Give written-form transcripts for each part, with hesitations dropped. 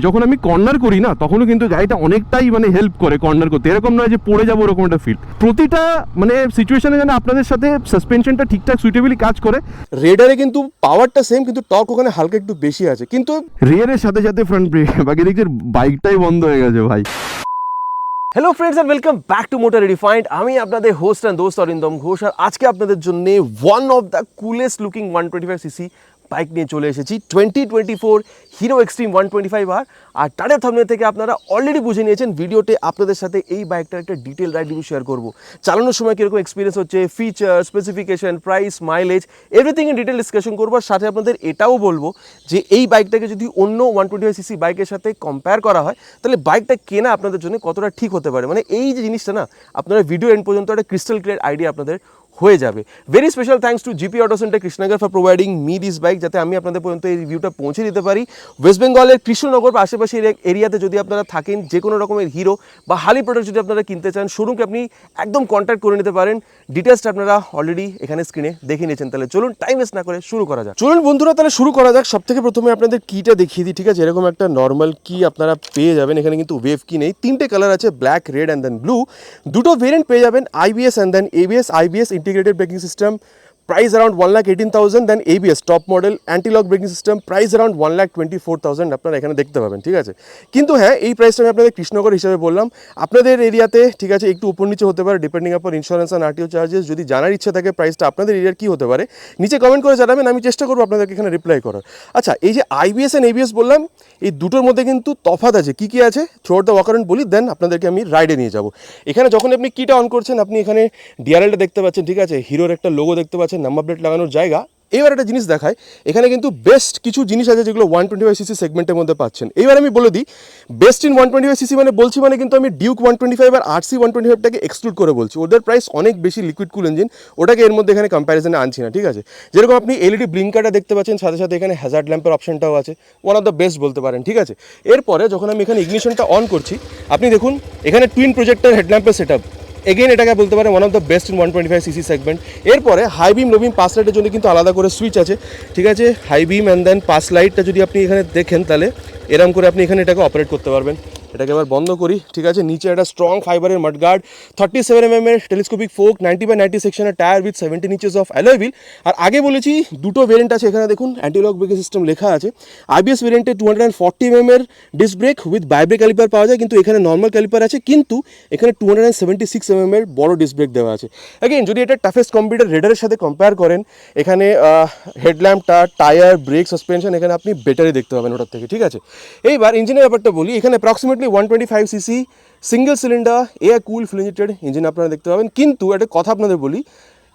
যখন আমি কর্নার করি না তখনও কিন্তু গাড়িটা অনেকটাই মানে হেল্প করে কর্নার করতে, এরকম নয় যে পড়ে যাবো ওরকম একটা ফিল। প্রতিটা মানে সিচুয়েশনে যেন আপনাদের সাথে সাসপেনশনটা ঠিকঠাক সুইটেবলি কাজ করে। রেডারে কিন্তু পাওয়ারটা সেম, কিন্তু টর্ক ওখানে হালকা একটু বেশি আছে, কিন্তু রিয়ারের সাথে সাথে ফ্রন্ট ব্রেক, বাকি দেখছি বাইকটাই বন্ধ হয়ে গেছে ভাই। Hello friends and welcome back to motor refined. আমি আপনাদের হোস্ট অ্যান্ড দোস্ত অরিন্দম ঘোষ, আর আজকে আপনাদের জন্য one of the coolest looking 125cc bike নিয়ে চলে এসেছি, 2024 হিরো এক্সট্রিম 125R। আর টাটার থাম্বনেল থেকে আপনারা অলরেডি বুঝে নিয়েছেন ভিডিওতে আপনাদের সাথে এই বাইকটার একটা ডিটেল রাইড রিভিউ শেয়ার করবো। চালানোর সময় কীরকম এক্সপিরিয়েন্স হচ্ছে, feature, specification, price, mileage, everything in detail discussion করবো। আর সাথে আপনাদের এটাও বলবো যে এই বাইকটাকে যদি অন্য 125cc বাইকের সাথে কম্পেয়ার করা হয় তাহলে বাইকটা কেনা আপনাদের জন্য কতটা ঠিক হতে পারে। মানে এই যে জিনিসটা না, আপনারা ভিডিও এন্ড পর্যন্ত একটা ক্রিস্টাল ক্লিয়ার আইডিয়া আপনাদের হয়ে যাবে। Very special thanks to GP auto centre Krishnanagar for providing me this bike, যাতে আমি আপনাদের পর্যন্ত এই রিভিউটা পৌঁছে দিতে পারি। ওয়েস্ট বেঙ্গলের কৃষ্ণনগর বা আশেপাশের এরিয়াতে যদি আপনারা থাকেন, যে কোনো রকমের হিরো বা হালি প্রোডাক্ট যদি আপনারা কিনতে চান, শোরুমকে আপনি একদম কন্ট্যাক্ট করে নিতে পারেন। ডিটেলসটা আপনারা অলরেডি এখানে স্ক্রিনে দেখে নিয়েছেন। তাহলে চলুন টাইম ওয়েস্ট না করে শুরু করা যাক। চলুন বন্ধুরা তাহলে শুরু করা যাক। সব থেকে প্রথমে আপনাদের কিটা দেখিয়ে দিই, ঠিক আছে? এরকম একটা নর্মাল কি আপনারা পেয়ে যাবেন। এখানে কিন্তু ওয়েভ কি নেই, তিনটে কালার আছে, black, red and then blue. দুটো ভেরিয়েন্ট পেয়ে যাবেন, IBS and then ABS. IBS integrated braking system, price around 1,18,000, then ABS top model anti-lock braking system, price around 1,24,000 আপনারা এখানে দেখতে পাবেন, ঠিক আছে? কিন্তু হ্যাঁ, এই প্রাইসটা আমি আপনাদের কৃষ্ণনগর হিসেবে বললাম। আপনাদের এরিয়াতে ঠিক আছে একটু উপর নিচে হতে পারে ডিপেন্ডিং আপন ইন্স্যুরেন্স অ্যান্ড আরটিও চার্জেস। যদি জানার ইচ্ছা থাকে প্রাইসটা আপনাদের এরিয়ার কী হতে পারে, নিচে কমেন্ট করে জানাবেন, আমি চেষ্টা করবো আপনাদেরকে এখানে রিপ্লাই করার। আচ্ছা, এই যে আইবিএস অ্যান্ড এবিএস বললাম, এই দুটোর মধ্যে কিন্তু তফাৎ আছে। কী কী আছে থ্রু আউট দ্য ওয়াকারেন্ট বলি, দেন আপনাদেরকে আমি রাইডে নিয়ে যাবো। এখানে যখন আপনি কিটা অন করছেন, আপনি এখানে ডিআরএলটা দেখতে পাচ্ছেন, ঠিক আছে? হিরোর একটা লোগো দেখতে পাচ্ছেন, নাম্বার প্লেট লাগানোর জায়গা। এবার একটা জিনিস দেখায়, এখানে কিন্তু বেস্ট কিছু জিনিস আছে যেগুলো 125cc সেগমেন্টের মধ্যে পাচ্ছেন। এইবার আমি বলে দিই, বেস্ট ইন 125cc মানে বলছি মানে কিন্তু আমি ডিউক 125 আর আরসি 125টাকে এক্সক্লুড করে বলছি। ওদের প্রাইস অনেক বেশি, লিকুইড কুল ইঞ্জিন, ওটাকে এর মধ্যে এখানে কম্প্যারিজনে আনছি না, ঠিক আছে? যেরকম আপনি এলইডি ব্লিঙ্কারটা দেখতে পাচ্ছেন, সাথে সাথে এখানে হ্যাজার্ড ল্যাম্পের অপশনটাও আছে, ওয়ান অফ দ্য বেস্ট বলতে পারেন, ঠিক আছে? এরপরে যখন আমি এখানে ইগনিশনটা অন করছি, আপনি দেখুন এখানে টুইন প্রজেক্টর হেডল্যাম্পের সেট আপ, এগেন এটাকে বলতে পারে one of the best in 125cc segment. এরপরে high beam, low beam, pass লাইটের জন্য কিন্তু আলাদা করে সুইচ আছে, ঠিক আছে? High beam and then pass লাইটটা যদি আপনি এখানে দেখেন, তাহলে এরকম করে আপনি এখানে এটাকে অপারেট করতে পারবেন। এটাকে আবার বন্ধ করি, ঠিক আছে? নিচে একটা স্ট্রং ফাইবারের মাডগার্ড, 37mm এর টেলিস্কোপিক ফোক, 90/90 সেকশনের tyre with 17 inches of alloy wheel. আর আগে বলেছি দুটো ভেরিয়েন্ট আছে, এখানে দেখুন অ্যান্টি-লক ব্রেকিং সিস্টেম লেখা আছে। আইবিএস ভেরিয়েন্টে 240mm এর ডিস্ক ব্রেক উইথ বাইব্রেক ক্যালিপার পাওয়া যায়, কিন্তু এখানে নর্মাল ক্যালিপার আছে, কিন্তু এখানে 276mm এর বড় ডিস্ক ব্রেক দেওয়া আছে। অ্যাগেন যদি এটা টাফেস্ট কম্পিউটার রেডারের সাথে কম্পেয়ার করেন, এখানে হেডল্যাম্পটা, টায়ার, ব্রেক, সাসপেনশন এখানে আপনি বেটারই দেখতে পাবেন ওটার থেকে, ঠিক আছে? এইবার ইঞ্জিনের ব্যাপারটা বলি, এখানে approximately 125cc single cylinder air cool fuel injected engine আপনারা দেখতে পাবেন। কিন্তু একটা কথা আপনাদের বলি,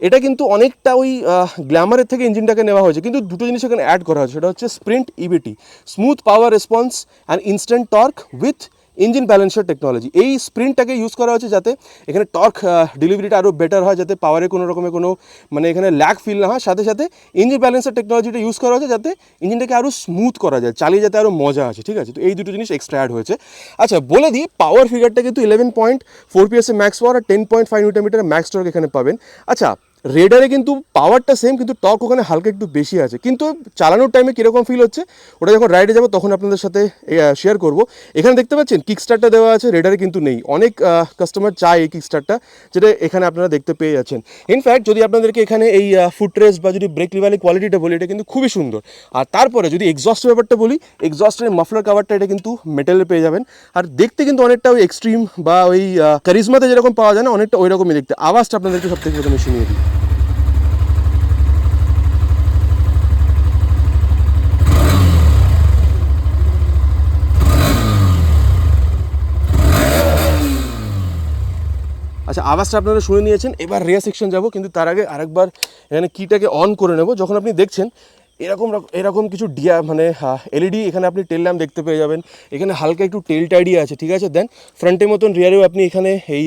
এটা কিন্তু অনেকটা ওই গ্ল্যামারের থেকে ইঞ্জিনটাকে নেওয়া হয়েছে, কিন্তু দুটো জিনিস এখানে অ্যাড করা হয়েছে। সেটা হচ্ছে sprint EBIT, smooth power response and instant torque with engine balancer technology. এই স্প্রিন্টটাকে ইউজ করা হচ্ছে যাতে এখানে টর্ক ডেলিভারিটা আরও বেটার হয়, যাতে পাওয়ারে কোনো রকমের কোনো মানে এখানে ল্যাগ ফিল না হয়। সাথে সাথে ইঞ্জিন ব্যালেন্সার টেকনোলজিটা ইউজ করা হচ্ছে যাতে ইঞ্জিনটাকে আরও স্মুথ করা যায়, চালিয়ে যাতে আরও মজা আছে, ঠিক আছে? তো এই দুটো জিনিস এক্সট্রা অ্যাড হয়েছে। আচ্ছা, বলে দিই পাওয়ার ফিগারটা কিন্তু 11.4 PS ম্যাক্স পাওয়ার আর 10.5 নিউটন ম্যাক্স টর্ক এখানে পাবেন। আচ্ছা, রেডারে কিন্তু পাওয়ারটা সেম, কিন্তু টর্ক ওখানে হালকা একটু বেশি আছে। কিন্তু চালানোর টাইমে কীরকম ফিল হচ্ছে ওটা যখন রাইডে যাবো তখন আপনাদের সাথে শেয়ার করবো। এখানে দেখতে পাচ্ছেন কিকস্টারটা দেওয়া আছে, রেডারে কিন্তু নেই। অনেক কাস্টমার চায় এই কিকস্টারটা, যেটা এখানে আপনারা দেখতে পেয়ে যাচ্ছেন। ইনফ্যাক্ট যদি আপনাদেরকে এখানে এই ফুটরেস্ট বা যদি ব্রেক লিভারের কোয়ালিটিটা বলি, এটা কিন্তু খুবই সুন্দর। আর তারপরে যদি এক্সস্টের ব্যাপারটা বলি, এক্সস্টের মাফলার কাভারটা এটা কিন্তু মেটালে পেয়ে যাবেন। আর দেখতে কিন্তু অনেকটা ওই এক্সট্রিম বা ওই কারিজমাতে যেরকম পাওয়া যায় না, অনেকটা ওই রকমই দেখতে। আওয়াজটা আপনাদেরকে সব থেকে প্রথমে শুনিয়ে দিই। আচ্ছা, আওয়াজটা আপনারা শুনে নিয়েছেন। এবার রেয়ার সেকশন যাব, কিন্তু তার আগে আরেকবার এখানে কিটাকে অন করে নেব। যখন আপনি দেখছেন এরকম কিছু মানে এলইডি, এখানে আপনি টেল ল্যাম্প দেখতে পেয়ে যাবেন। এখানে হালকা একটু টেল টাইডি আছে, ঠিক আছে? দেন ফ্রন্টের মতন রিয়ারেও আপনি এখানে এই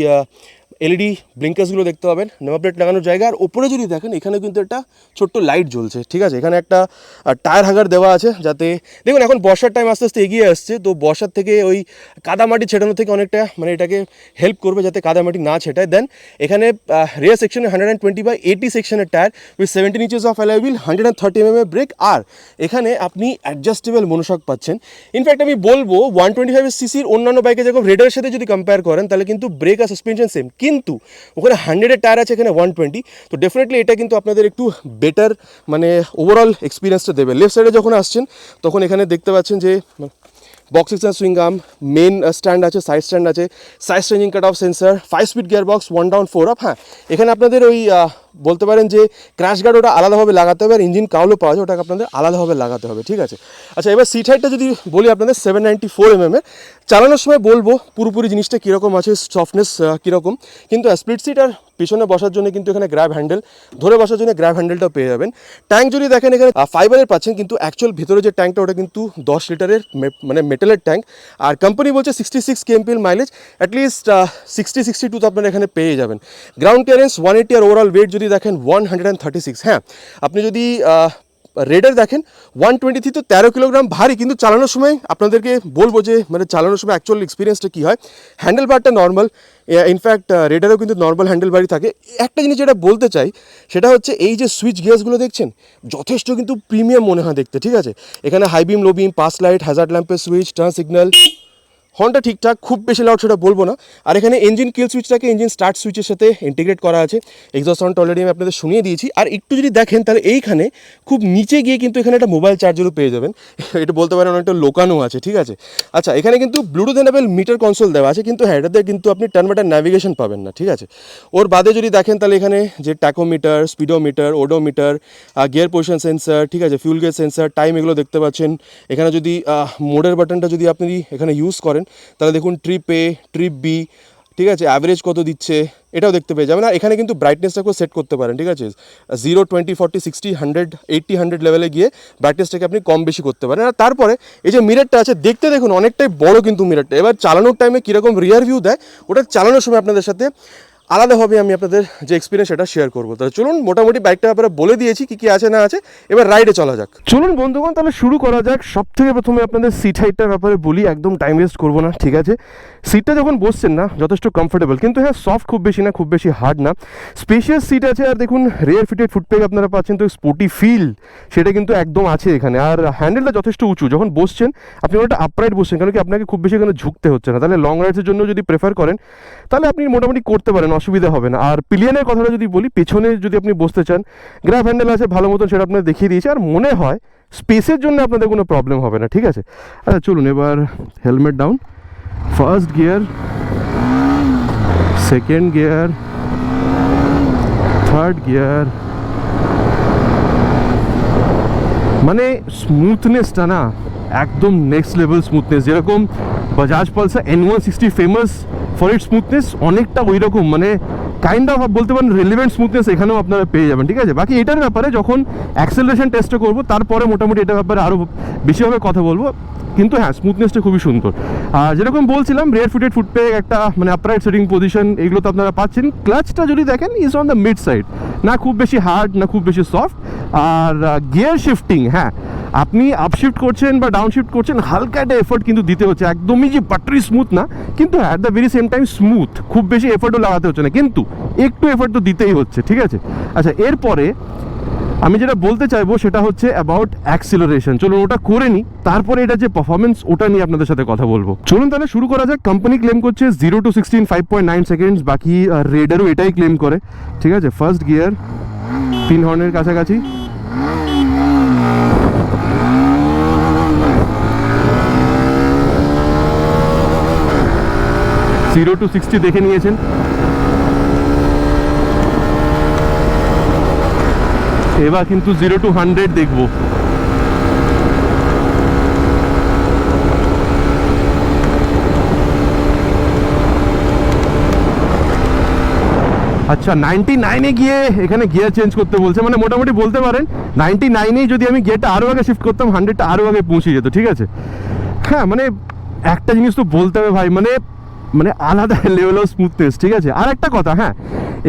এলইডি ব্লিঙ্কার্সগুলো দেখতে পাবেন, নাম্বার প্লেট লাগানোর জায়গা। আর ওপরে যদি দেখেন এখানে কিন্তু একটা ছোট্ট লাইট জ্বলছে, ঠিক আছে। এখানে একটা টায়ার হাগার দেওয়া আছে, যাতে দেখুন এখন বর্ষার টাইম আস্তে আস্তে এগিয়ে আসছে, তো বর্ষার থেকে ওই কাদামাটি ছেটানো থেকে অনেকটা মানে এটাকে হেল্প করবে যাতে কাদামাটি না ছেটায়। দেন এখানে রেয়ার সেকশনে 120/80 সেকশনের tyre with 17 inches of alloy wheel, 130 mm brake. আর এখানে আপনি অ্যাডজাস্টেবল মনোশক পাচ্ছেন। ইনফ্যাক্ট আমি বলবো 125cc অন্যান্য বাইকে যেরকম রেডারের সাথে যদি কম্পেয়ার করেন তাহলে কিন্তু ব্রেক আর সাসপেনশন সেম, কিন্তু ওখানে 100-এর টায়ার আছে, এখানে 120। তো ডেফিনেটলি এটা কিন্তু আপনাদের একটু বেটার মানে ওভারঅল এক্সপিরিয়েন্সটা দেবে। লেফট সাইডে যখন আসছেন তখন এখানে দেখতে পাচ্ছেন যে বক্স সিক্সের সুইং আর্ম, মেন স্ট্যান্ড আছে, সাইড স্ট্যান্ড আছে, side changing cut off sensor, 5-স্পিড গিয়ার বক্স, 1 ডাউন 4 আপ। হ্যাঁ, এখানে আপনাদের ওই বলতে পারেন যে ক্র্যাশ গার্ড ওটা আলাদাভাবে লাগাতে হবে, আর ইঞ্জিন কাউলও পাওয়া যায়, ওটাকে আপনাদের আলাদাভাবে লাগাতে হবে, ঠিক আছে। আচ্ছা, এবার সিট হাইটটা যদি বলি আপনাদের 794 mm এর। চালানোর সময় বলবো পুরোপুরি জিনিসটা কীরকম আছে, সফটনেস কীরকম, কিন্তু স্প্লিট সিট আর পিছনে বসার জন্য কিন্তু এখানে গ্র্যাব হ্যান্ডেল, ধরে বসার জন্য গ্র্যাব হ্যান্ডেলটাও পেয়ে যাবেন। ট্যাঙ্ক যদি দেখেন এখানে ফাইবারের পাচ্ছেন, কিন্তু অ্যাকচুয়াল ভিতরে যে ট্যাঙ্কটা ওটা কিন্তু 10 লিটারের মানে মেটালের ট্যাঙ্ক। আর কোম্পানি বলছে 66 kmpl মাইলেজ, অ্যাটলিস্ট 60-62 তো আপনারা এখানে পেয়ে যাবেন। গ্রাউন্ড ক্লিয়ারেন্স 180, আর ওভারঅল ওয়েট যদি দেখেন 136। হ্যাঁ, আপনি যদি রেডার দেখেন 123, তো 13 কিলোগ্রাম ভারী, কিন্তু চালানোর সময় আপনাদেরকে বলবো যে মানে চালানোর সময় অ্যাকচুয়াল এক্সপিরিয়েন্সটা কী হয়। হ্যান্ডেল বারটা নর্মাল, ইনফ্যাক্ট রেডারেও কিন্তু নর্মাল হ্যান্ডেল বারই থাকে। একটা জিনিস যেটা বলতে চাই সেটা হচ্ছে এই যে সুইচ গিয়ার্সগুলো দেখছেন যথেষ্ট কিন্তু প্রিমিয়াম মনে হয় দেখতে, ঠিক আছে। এখানে high beam, low beam, pass light, hazard ল্যাম্পের সুইচ, টার্ন সিগন্যাল, হর্নটা ঠিকঠাক, খুব বেশি লাউড সেটা বলবো না। আর এখানে ইঞ্জিন কিল সুইচটাকে ইঞ্জিন স্টার্ট সুইচের সাথে ইন্টিগ্রেট করা আছে। এক্সস্ট সাউন্ড অলরেডি আমি আপনাদের শুনিয়ে দিয়েছি। আর একটু যদি দেখেন তাহলে এইখানে খুব নিচে গিয়ে কিন্তু এখানে একটা মোবাইল চার্জারও পেয়ে যাবেন, এটা বলতে পারেন অনেকটা লোকানো আছে, ঠিক আছে। আচ্ছা, এখানে কিন্তু ব্লুটুথ এনেবল মিটার কনসোল দেওয়া আছে, কিন্তু হ্যাঁ এটাতে কিন্তু আপনি টার্ন বাই টার্ন ন্যাভিগেশন পাবেন না, ঠিক আছে। ওর বাদে যদি দেখেন তাহলে এখানে যে tachometer, speedometer, odometer, gear position sensor, ঠিক আছে, ফিউল গেজ সেন্সার, টাইম, এগুলো দেখতে পাচ্ছেন। এখানে যদি মোডের বাটনটা যদি আপনি এখানে ইউজ করেন তাহলে দেখুন ট্রিপ এ, ট্রিপ বি, ঠিক আছে, অ্যাভারেজ কত দিচ্ছে এটাও দেখতে পেয়ে যাবেন। আর এখানে কিন্তু ব্রাইটনেসটাকেও সেট করতে পারেন, ঠিক আছে। 0, 20, 40, 60, 100, 80, 100 লেভেলে গিয়ে ব্রাইটনেসটাকে আপনি কম বেশি করতে পারেন। আর তারপরে এই যে মিররটা আছে দেখতে দেখুন অনেকটাই বড় কিন্তু মিররটা। এবার চালানোর টাইমে কীরকম রিয়ার ভিউ দেয় ওটা চালানোর সময় আপনাদের সাথে আলাদাভাবে আমি আপনাদের যে এক্সপিরিয়েন্স সেটা শেয়ার করবো। তাহলে চলুন, মোটামুটি বাইকটা ব্যাপারে বলে দিয়েছি কী কী আছে না আছে, এবার রাইডে চলা যাক। চলুন বন্ধুগণ, তাহলে শুরু করা যাক। সব থেকে প্রথমে আপনাদের সিট হাইটটার ব্যাপারে বলি, একদম টাইম ওয়েস্ট করবো না, ঠিক আছে। সিটটা যখন বসছেন না যথেষ্ট কমফোর্টেবল, কিন্তু হ্যাঁ সফট খুব বেশি না, খুব বেশি হার্ড না, স্পেশিয়াস সিট আছে। আর দেখুন রেয়ার ফিটেড ফুটপ্যাক আপনারা পাচ্ছেন, তো স্পোর্টি ফিল সেটা কিন্তু একদম আছে এখানে। আর হ্যান্ডেলটা যথেষ্ট উঁচু, যখন বসছেন আপনি ওটা আপরাইট বসছেন, কারণ কি আপনাকে খুব বেশি এখানে ঝুঁকতে হচ্ছে না। তাহলে লং রাইডসের জন্য যদি প্রেফার করেন তাহলে আপনি মোটামুটি করতে পারেন, অসুবিধা হবে না। আর পিলিয়নের কথাটা যদি বলি, পেছনে যদি আপনি বসতে চান গ্র্যাব হ্যান্ডেল আছে ভালো মতন, সেটা আপনার দেখিয়ে দিয়েছে। আর মনে হয় স্পেসের জন্য আপনাদের কোনো প্রবলেম হবে না, ঠিক আছে। আচ্ছা চলুন এবার helmet down. First gear, second gear, third gear, মানে স্মুথনেসটা না একদম নেক্সট লেভেল স্মুথনেস। যেরকম Bajaj Pulsar N160 famous for it smoothness, অনেকটা ওই রকম মানে কাইন্ড অফ বলতে পারেন রিলেভেন্ট স্মুথনেস এখানেও আপনারা পেয়ে যাবেন, ঠিক আছে। বাকি এটার ব্যাপারে যখন অ্যাক্সেলারেশন টেস্টটা করবো তারপরে মোটামুটি এটার ব্যাপারে আরও বেশিভাবে কথা বলবো, কিন্তু হ্যাঁ স্মুথনেসটা খুবই সুন্দর। আর যেরকম বলছিলাম রেয়ার ফুটেড ফুটপ্যাক, একটা মানে আপরাইট সেটিং পজিশন, এগুলো তো আপনারা পাচ্ছেন। ক্লাচটা যদি দেখেন is on the mid side, না খুব বেশি হার্ড না খুব বেশি সফট। আর গিয়ার শিফটিং, হ্যাঁ আপনি আপশিফট করছেন বা ডাউনশিফট করছেন হালকা একটা এফোর্ট কিন্তু দিতে হচ্ছে, একদমই যে বাটারি স্মুথ না, কিন্তু at the very same time smooth, খুব বেশি এফোর্টও লাগাতে হচ্ছে না, কিন্তু একটু এফোর্ট তো দিতেই হচ্ছে, ঠিক আছে। আচ্ছা, এরপরে আমি যেটা বলতে চাইবো সেটা হচ্ছে অ্যাবাউট অ্যাক্সিলারেশন। চলুন ওটা করে নিই, তারপরে এটা যে পারফরমেন্স ওটা নিয়ে আপনাদের সাথে কথা বলবো। চলুন তাহলে শুরু করা যাক। কোম্পানি ক্লেম করছে 0 to 60 5.9 সেকেন্ডস, বাকি রেডারও এটাই ক্লেম করে, ঠিক আছে। ফার্স্ট গিয়ার 3 হর্নের কাছাকাছি, জিরো টু 60 দেখে নিয়েছেন। এবার কিন্তু 0 to 100 দেখবো। আচ্ছা 99-এ গিয়ে এখানে গিয়ার চেঞ্জ করতে বলছে, মানে মোটামুটি বলতে পারেন 99-এই যদি আমি গিয়ারটা আরও আগে শিফট করতাম 100টা আরও আগে পৌঁছে যেত, ঠিক আছে। হ্যাঁ মানে একটা জিনিস তো বলতে হবে ভাই, মানে মানে আলাদা লেভেল অফ স্মুথনেস, ঠিক আছে। আর একটা কথা, হ্যাঁ,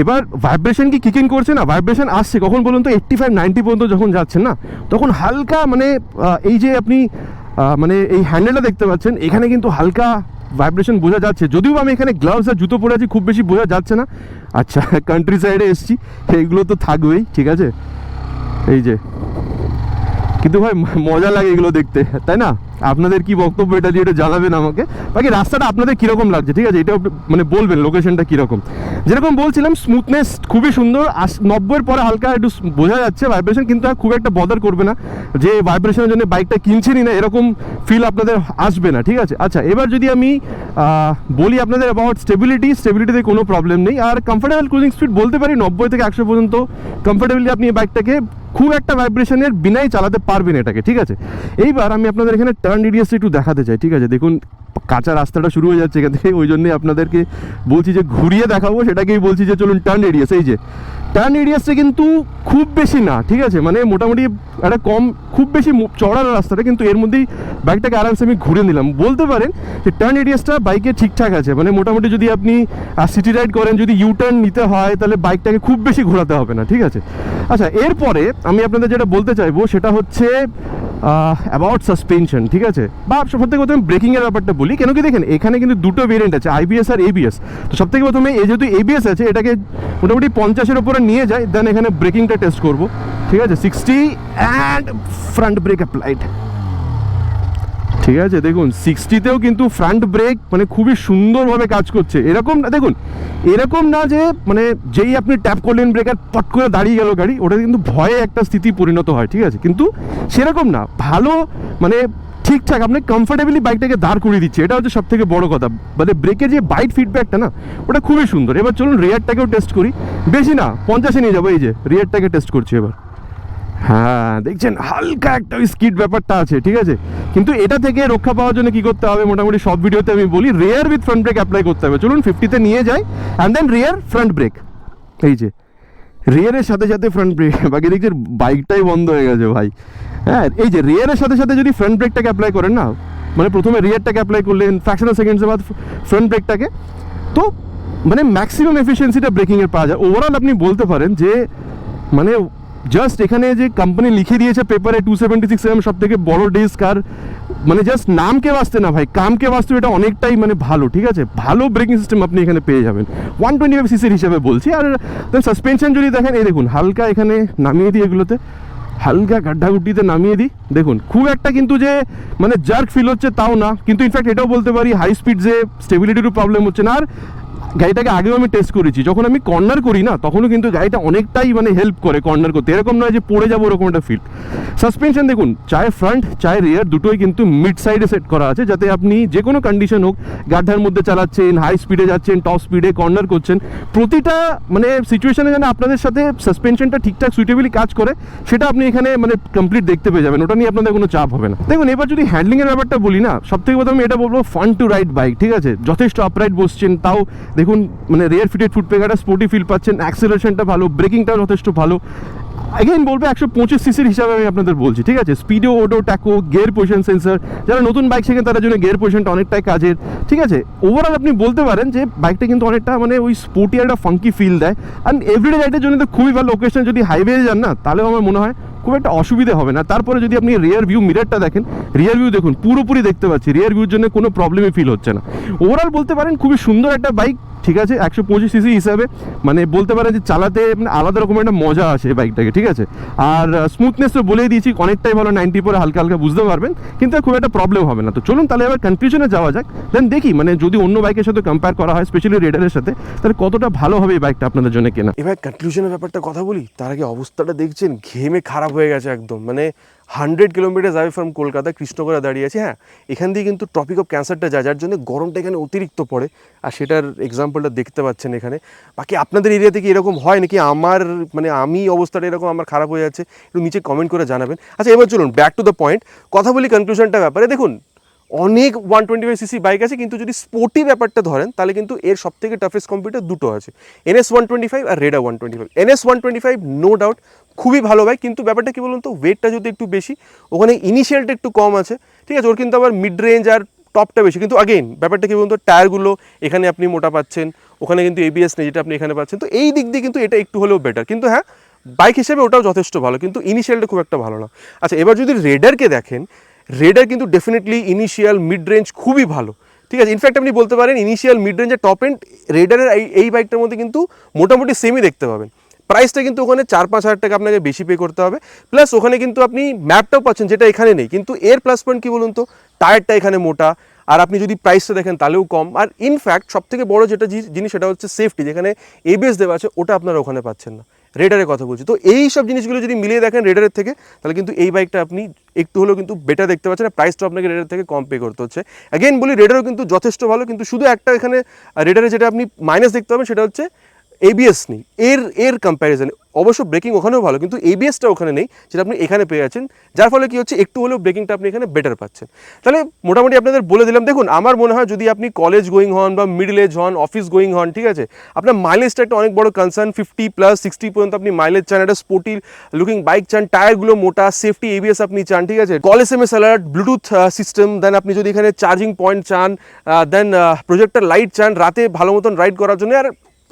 এবার ভাইব্রেশন কি কিকিং করছে না, ভাইব্রেশন আসছে কখন বলুন তো, 85-90 পর্যন্ত যখন যাচ্ছেন না, তখন হালকা মানে এই যে আপনি মানে এই হ্যান্ডেলটা দেখতে পাচ্ছেন, এখানে কিন্তু হালকা ভাইব্রেশন বোঝা যাচ্ছে, যদিও আমি এখানে গ্লাভস আর জুতো পরে আছি, খুব বেশি বোঝা যাচ্ছে না। আচ্ছা, কান্ট্রি সাইডে এসছি, এইগুলো তো থাকবেই, ঠিক আছে। এই যে, কিন্তু ভাই মজা লাগে এগুলো দেখতে, তাই না? আপনাদের কি বক্তব্য এটা দিয়ে এটা জানাবেন আমাকে। বাকি রাস্তাটা আপনাদের কীরকম লাগছে, ঠিক আছে, এটা মানে বলবেন লোকেশনটা কীরকম। যেরকম বলছিলাম, স্মুথনেস খুবই সুন্দর, 90-এর পরে হালকা একটু বোঝা যাচ্ছে ভাইব্রেশন, কিন্তু খুব একটা বদার করবে না যে ভাইব্রেশনের জন্য বাইকটা কিনছেনই না, এরকম ফিল আপনাদের আসবে না, ঠিক আছে। আচ্ছা, এবার যদি আমি বলি আপনাদের অ্যাবাউট স্টেবিলিটিতে কোনো প্রবলেম নেই। আর কমফোর্টেবল ক্রুজিং স্পিড বলতে পারি 90 থেকে 100 পর্যন্ত কমফোর্টেবলি আপনি এই বাইকটাকে খুব একটা ভাইব্রেশনের বিনাই চালাতে পারবেন এটাকে, ঠিক আছে। এইবার আমি আপনাদের এখানে টার্ন রেডিয়াসটা একটু দেখাতে চাই, ঠিক আছে। দেখুন, কাঁচা রাস্তাটা শুরু হয়ে যাচ্ছে এখান থেকে, ওই জন্যই আপনাদেরকে বলছি যে ঘুরিয়ে দেখাবো, সেটাকেই বলছি যে চলুন টার্ন রেডিয়াস। এই যে টার্ন রেডিয়াসটা কিন্তু খুব বেশি না, ঠিক আছে, মানে মোটামুটি একটা কম, খুব বেশি চড়া রাস্তাটা, কিন্তু এর মধ্যেই বাইকটাকে আরামসে আমি ঘুরে নিলাম। বলতে পারেন যে টার্ন রেডিয়াসটা বাইকে ঠিকঠাক আছে, মানে মোটামুটি যদি আপনি সিটি রাইড করেন, যদি ইউ টার্ন নিতে হয়, তাহলে বাইকটাকে খুব বেশি ঘোরাতে হবে না, ঠিক আছে। আচ্ছা, এরপরে আমি আপনাদের যেটা বলতে চাইবো সেটা হচ্ছে অ্যাবাউট সাসপেনশন, ঠিক আছে। বা সবথেকে প্রথমে ব্রেকিংয়ের ব্যাপারটা বলি, কেন কি দেখেন এখানে কিন্তু দুটো ভেরিয়েন্ট আছে, আইবিএস আর এবিএস। তো সবথেকে প্রথমে যেহেতু এবিএস আছে, এটাকে মোটামুটি 50-এর উপরে নিয়ে যায়, দেন এখানে ব্রেকিংটা টেস্ট করবো, ঠিক আছে। 60 অ্যান্ড ফ্রন্ট ব্রেক অ্যাপ্লাইড, ঠিক আছে। দেখুন 60-তেও কিন্তু ফ্রন্ট ব্রেক মানে খুবই সুন্দরভাবে কাজ করছে। এরকম না, দেখুন এরকম না যে মানে যেই আপনি ট্যাপ করলেন ব্রেকার পট করে দাঁড়িয়ে গেল গাড়ি, ওটা কিন্তু ভয়ে একটা স্থিতি পরিণত হয়, ঠিক আছে। কিন্তু সেরকম না, ভালো মানে ঠিকঠাক আপনি কমফোর্টেবলি বাইকটাকে দাঁড় করিয়ে দিচ্ছে, এটা হচ্ছে সব থেকে বড় কথা। মানে ব্রেকের যে বাইট ফিডব্যাকটা না, ওটা খুবই সুন্দর। এবার চলুন রিয়ারটাকেও টেস্ট করি, বেশি না 50-এ নিয়ে যাবো। এই যে রিয়ারটাকে টেস্ট করছি এবার, হ্যাঁ দেখছেন হালকা একটা স্কিড ব্যাপারটা আছে, ঠিক আছে। কিন্তু এটা থেকে রক্ষা পাওয়ার জন্য কি করতে হবে, মোটামুটি সব ভিডিওতে আমি বলি rear with front brake apply করতে হবে। চলুন 50-তে নিয়ে যাই, and then rear front brake. এই যে রিয়ারের সাথে সাথে ফ্রন্ট ব্রেক, বাকি দেখছেন বাইকটাই বন্ধ হয়ে গেছে ভাই। হ্যাঁ, এই যে রিয়ারের সাথে সাথে যদি ফ্রন্ট ব্রেকটাকে অ্যাপ্লাই করেন না, মানে প্রথমে রিয়ারটাকে অ্যাপ্লাই করলেন, ফ্র্যাকশন অফ সেকেন্ডসের বাদ ফ্রন্ট ব্রেকটাকে, তো মানে ম্যাক্সিমাম এফিসিয়েন্সিটা ব্রেকিংয়ের পাওয়া যায়। ওভারঅল আপনি বলতে পারেন যে মানে জাস্ট এখানে যে কোম্পানি লিখে দিয়েছে পেপারে 276 সব থেকে বড় ডিস্ক, আর মানে জাস্ট নামকে বাঁচতে না ভাই, কামকে বাঁচতে এটা অনেকটাই মানে ভালো, ঠিক আছে। ভালো ব্রেকিং সিস্টেম আপনি এখানে পেয়ে যাবেন 125cc হিসেবে বলছি। আর সাসপেনশন যদি দেখেন, এই দেখুন হালকা এখানে নামিয়ে দিই, এগুলোতে হালকা গাড্ডাগুড্ডিতে নামিয়ে দিই, দেখুন খুব একটা কিন্তু যে মানে জার্ক ফিল হচ্ছে তাও না, কিন্তু ইনফ্যাক্ট এটাও বলতে পারি হাই স্পিড যে স্টেবিলিটিরও প্রবলেম হচ্ছে না। আর গাড়িটাকে আগেও আমি টেস্ট করেছি, যখন আমি কর্নার করি না, তখনও কিন্তু গাড়িটা অনেকটাই মানে হেল্প করে কর্নার করতে, এরকম নয় যে পড়ে যাবো ওরকম একটা ফিল। সাসপেনশন দেখুন, চাहे ফ্রন্ট চাहे রিয়ার দুটোই কিন্তু মিড সাইডে সেট করা আছে, যাতে আপনি যে কোনো কন্ডিশন হোক, গাড্ডার মধ্যে চালাচ্ছেন, হাই স্পিডে যাচ্ছেন, টপ স্পিডে কর্নার করছেন, প্রতিটা মানে সিচুয়েশনে যেন আপনাদের সাথে সাসপেনশনটা ঠিকঠাক সুইটেবলি কাজ করে, সেটা আপনি এখানে মানে কমপ্লিট দেখতে পেয়ে যাবেন, ওটা নিয়ে আপনাদের কোনো চাপ হবে না। দেখুন এবার যদি হ্যান্ডলিংয়ের ব্যাপারটা বলি না, সবথেকে প্রথমে এটা বলবো ফান টু রাইড বাইক, ঠিক আছে। যথেষ্ট আপরাইট বসছেন, তাও দেখুন মানে রেয়ার ফিটেড ফুট পেগারটা স্পোর্টি ফিল পাচ্ছেন, অ্যাক্সেলারেশনটা ভালো, ব্রেকিংটাও যথেষ্ট ভালো। এগেইন বলবো 125cc হিসাবে আমি আপনাদের বলছি, ঠিক আছে। Speedo, odo, tacho, gear position sensor, যারা নতুন বাইক শেখেন তাদের জন্য গিয়ার পজিশনটা অনেকটাই কাজের, ঠিক আছে। ওভারঅল আপনি বলতে পারেন যে বাইকটা কিন্তু অনেকটা মানে ওই স্পোর্টি একটা ফাঙ্কি ফিল দেয়, অ্যান্ড এভরিডে রাইডের জন্য তো খুবই ভালো। লোকেশন যদি হাইওয়ে যান না, তাহলেও আমার মনে হয় খুব একটা অসুবিধা হবে না। তারপরে যদি আপনি রিয়ার ভিউ মিররটা দেখেন, রিয়ার ভিউ দেখুন পুরোপুরি দেখতে পাচ্ছি, রিয়ার ভিউর জন্য কোনো প্রবলেমই ফিল হচ্ছে না। ওভারঅল বলতে পারেন খুবই সুন্দর একটা বাইক, ঠিক আছে। 125cc হিসাবে মানে বলতে পারেন যে চালাতে মানে আলাদা রকমের একটা মজা আছে এই বাইকটাকে, ঠিক আছে। আর স্মুথনেস তো বলেই দিয়েছি অনেকটাই ভালো, 90 পরে হালকা হালকা বুঝতে পারবেন, কিন্তু খুব একটা প্রবলেম হবে না। তো চলুন তাহলে এবার কনক্লুশনে যাওয়া যাক, দেন দেখি মানে যদি অন্য বাইকের সাথে কম্পেয়ার করা হয়, স্পেশালি রেডারের সাথে, তাহলে কতটা ভালো হবে এই বাইকটা আপনাদের জন্য কেনা। এবার কনক্লুশনের ব্যাপারটা কথা বলি, তার আগে অবস্থাটা দেখছেন ঘেমে খারাপ হয়ে গেছে একদম, মানে 100 কিলোমিটার যাবে ফ্রম কলকাতা, কৃষ্ণগড়ে দাঁড়িয়ে আছে। হ্যাঁ, এখান দিয়ে কিন্তু ট্রপিক অফ ক্যান্সারটা যায়, যার জন্য গরমটা এখানে অতিরিক্ত পড়ে, আর সেটার এক্সাম্পলটা দেখতে পাচ্ছেন এখানে। বাকি আপনাদের এরিয়াতে কি এরকম হয় নাকি, আমার মানে আমি অবস্থাটা এরকম আমার খারাপ হয়ে যাচ্ছে, একটু নিচে কমেন্ট করে জানাবেন। আচ্ছা এবার চলুন ব্যাক টু দ্য পয়েন্ট, কথা বলি কনক্লুশনটা ব্যাপারে। দেখুন অনেক 125cc বাইক আছে, কিন্তু যদি স্পোর্টি ব্যাপারটা ধরেন তাহলে কিন্তু এর সব থেকে টাফেস্ট কম্পিউটার দুটো আছে, NS 125 আর রেডার 125। NS 125 নো ডাউট খুবই ভালো বাইক, কিন্তু ব্যাপারটা কি বলুন তো, ওয়েটটা যদি একটু বেশি, ওখানে ইনিশিয়ালটা একটু কম আছে, ঠিক আছে। ওর কিন্তু আবার মিড রেঞ্জ আর টপটা বেশি, কিন্তু আগেইন ব্যাপারটা কি বলুন তো, টায়ারগুলো এখানে আপনি মোটা পাচ্ছেন, ওখানে কিন্তু এবিএস নেই যেটা আপনি এখানে পাচ্ছেন, তো এই দিক দিয়ে কিন্তু এটা একটু হলেও বেটার। কিন্তু হ্যাঁ, বাইক হিসেবে ওটাও যথেষ্ট ভালো, কিন্তু ইনিশিয়ালটা খুব একটা ভালো না। আচ্ছা, এবার যদি রেডারকে দেখেন, রেডার কিন্তু ডেফিনেটলি ইনিশিয়াল মিড রেঞ্জ খুবই ভালো, ঠিক আছে। ইনফ্যাক্ট আপনি বলতে পারেন ইনিশিয়াল মিড রেঞ্জের টপ এন্ড রেডারের এই বাইকটার মধ্যে কিন্তু মোটামুটি সেমই দেখতে পাবেন। প্রাইসটা কিন্তু ওখানে 4-5 হাজার টাকা আপনাকে বেশি পে করতে হবে, প্লাস ওখানে কিন্তু আপনি ম্যাপটাও পাচ্ছেন যেটা এখানে নেই। কিন্তু এর প্লাস পয়েন্ট কী বলুন তো, টায়ারটা এখানে মোটা, আর আপনি যদি প্রাইসটা দেখেন তাহলেও কম। আর ইনফ্যাক্ট সবথেকে বড় যেটা জিনিস সেটা হচ্ছে সেফটি, যেখানে এবিএস দেওয়া আছে ওটা আপনারা ওখানে পাচ্ছেন না, রেডারের কথা বলছি। তো এই সব জিনিসগুলো যদি মিলিয়ে দেখেন রেডারের থেকে, তাহলে কিন্তু এই বাইকটা আপনি একটু হলেও কিন্তু বেটার দেখতে পাচ্ছেন, আর প্রাইসটা আপনাকে রেডারের থেকে কম পে করতে হচ্ছে। অ্যাগেন বলি, রেডারও কিন্তু যথেষ্ট ভালো, কিন্তু শুধু একটা এখানে রেডারে যেটা আপনি মাইনাস দেখতে পাবেন সেটা হচ্ছে এবিএস নেই এর কম্প্যারিজনে। অবশ্য ব্রেকিং ওখানেও ভালো, কিন্তু এবিএসটা ওখানে নেই যেটা আপনি এখানে পেয়ে যাচ্ছেন, যার ফলে কি হচ্ছে একটু হলেও ব্রেকিংটা আপনি এখানে বেটার পাচ্ছেন। তাহলে মোটামুটি আপনাদের বলে দিলাম। দেখুন, আমার মনে হয় যদি আপনি কলেজ গোয়িং হন বা মিডল এজ হন, অফিস গোয়িং হন, ঠিক আছে, আপনার মাইলেজটা একটা অনেক বড় কনসার্ন। 50+60 পর্যন্ত আপনি মাইলেজ চান, একটা স্পোর্টি লুকিং বাইক চান, টায়ারগুলো মোটা, সেফটি এবিএস আপনি চান, ঠিক আছে, call SMS alert, bluetooth system, then আপনি যদি এখানে চার্জিং পয়েন্ট চান, দেন প্রজেক্টর লাইট চান রাতে ভালো মতন রাইড করার জন্য, আর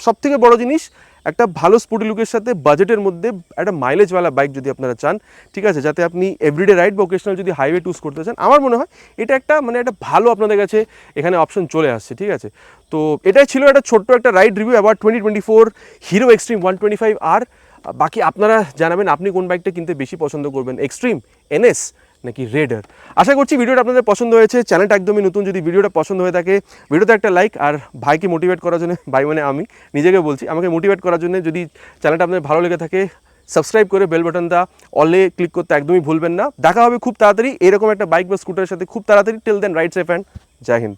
সবথেকে বড় জিনিস একটা ভালো স্পোর্টি লুকের সাথে বাজেটের মধ্যে একটা মাইলেজওয়ালা বাইক যদি আপনারা চান, ঠিক আছে, যাতে আপনি এভরিডে রাইড বা ওকেশনাল যদি হাইওয়ে টুজ করতে চান, আমার মনে হয় এটা একটা একটা ভালো আপনাদের কাছে এখানে অপশন চলে আসছে, ঠিক আছে। তো এটাই ছিল একটা ছোট্ট একটা ride review about 2024 Hero Xtreme 125R। বাকি আপনারা জানাবেন আপনি কোন বাইকটা কিনতে বেশি পছন্দ করবেন, এক্সট্রিম, এনএস নাকি রেডার। আশা করছি ভিডিওটা আপনাদের পছন্দ হয়েছে। চ্যানেলটা একদমই নতুন, যদি ভিডিওটা পছন্দ হয়ে থাকে ভিডিওতে একটা লাইক, আর ভাইকে মোটিভেট করার জন্য, ভাই মানে আমি নিজেকে বলছি, আমাকে মোটিভেট করার জন্য যদি চ্যানেলটা আপনাদের ভালো লেগে থাকে সাবস্ক্রাইব করে বেল বাটনটা অলে ক্লিক করতে একদমই ভুলবেন না। দেখা হবে খুব তাড়াতাড়ি এরকম একটা বাইক বা স্কুটারের সাথে খুব তাড়াতাড়ি। Till then ride safe and জয় হিন্দ।